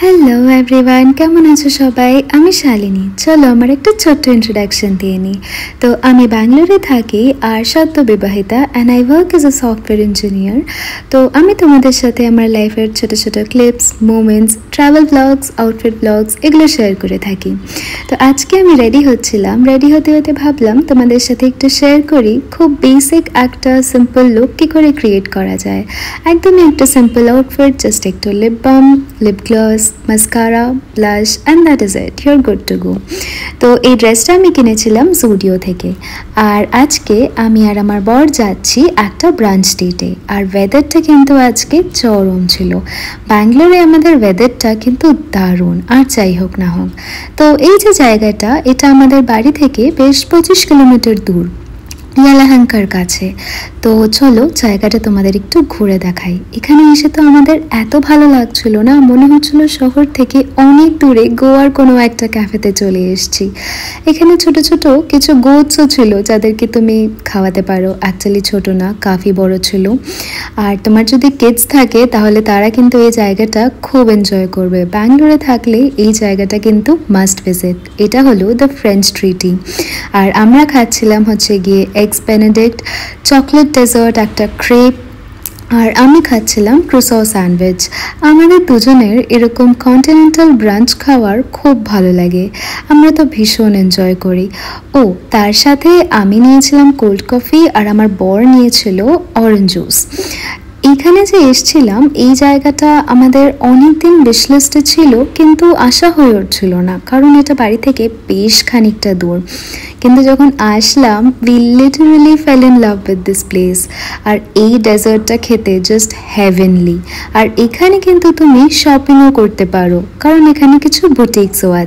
Hello everyone, কেমন আছো সবাই? আমি শালিনী। চলো আমার একটা ছোট্ট ইন্ট্রোডাকশন দিয়ে নিই। তো আমি ব্যাঙ্গালোরে থাকি আর সদ্য বিবাহিতা and I work as a software engineer. তো আমি তোমাদের সাথে আমার লাইফের ছোটো ছোটো clips, moments, travel blogs, outfit blogs এগুলো শেয়ার করে থাকি। তো আজকে আমি রেডি হচ্ছিলাম, রেডি হতে হতে ভাবলাম তোমাদের সাথে একটু শেয়ার করি খুব বেসিক একটা সিম্পল লুক কী করে ক্রিয়েট করা যায়। একদমই একটা সিম্পল আউটফিট, জাস্ট একটু lip balm, lip gloss, mascara, blush and that is it, your good to go. তো এই ড্রেসটা আমি কিনেছিলাম জুডিও থেকে। আর আজকে আমি আর আমার বর যাচ্ছি একটা ব্রাঞ্চ ডেটে। আর ওয়েদারটা কিন্তু আজকে চরম ছিল। ব্যাঙ্গালোরে আমাদের ওয়েদারটা কিন্তু দারুণ, আর যাই হোক না হোক। তো এই যে জায়গাটা, এটা আমাদের বাড়ি থেকে বেশ 25 কিলোমিটার দূর, ইয়ালাহাঙ্কার কাছে। তো চলো জায়গাটা তোমাদের একটু ঘুরে দেখাই। এখানে এসে তো আমাদের এত ভালো লাগছিল না, মনে হচ্ছিল শহর থেকে অনেক দূরে গোয়ার কোনো একটা ক্যাফেতে চলে এসেছি। এখানে ছোট ছোট কিছু গোটসও ছিল যাদেরকে তুমি খাওয়াতে পারো। অ্যাকচুয়ালি ছোট না, কাফি বড় ছিল। আর তোমার যদি কিডস থাকে তাহলে তারা কিন্তু এই জায়গাটা খুব এনজয় করবে। ব্যাঙ্গালোরে থাকলে এই জায়গাটা কিন্তু মাস্ট ভিজিট। এটা হলো দ্য ফ্রেঞ্চ ট্রিটি। আর আমরা খাচ্ছিলাম হচ্ছে গিয়ে এগস বেনেডিক্ট, চকলেট ডেজার্ট, একটা ক্রেপ, আর আমি খাচ্ছিলাম ক্রুসো স্যান্ডউইচ। আমাদের দুজনের এরকম কন্টিনেন্টাল ব্রাঞ্চ খাওয়ার খুব ভালো লাগে, আমরা তো ভীষণ এনজয় করি। ও তার সাথে আমি নিয়েছিলাম কোল্ড কফি আর আমার বর নিয়েছিল অরেঞ্জ জুস। এখানে যে এসছিলাম, এই জায়গাটা আমাদের অনেক দিন উইশ লিস্টে ছিল, কিন্তু আসা হয়ে উঠছিল না, কারণ এটা বাড়ি থেকে বেশ খানিকটা দূর। কিন্তু যখন আসলাম, we literally fell in love with this place. আর এই ডেজার্টটা খেতে জাস্ট হেভেনলি। আর এখানে কিন্তু তুমি শপিংও করতে পারো, কারণ এখানে কিছু বুটিক্সও আছে।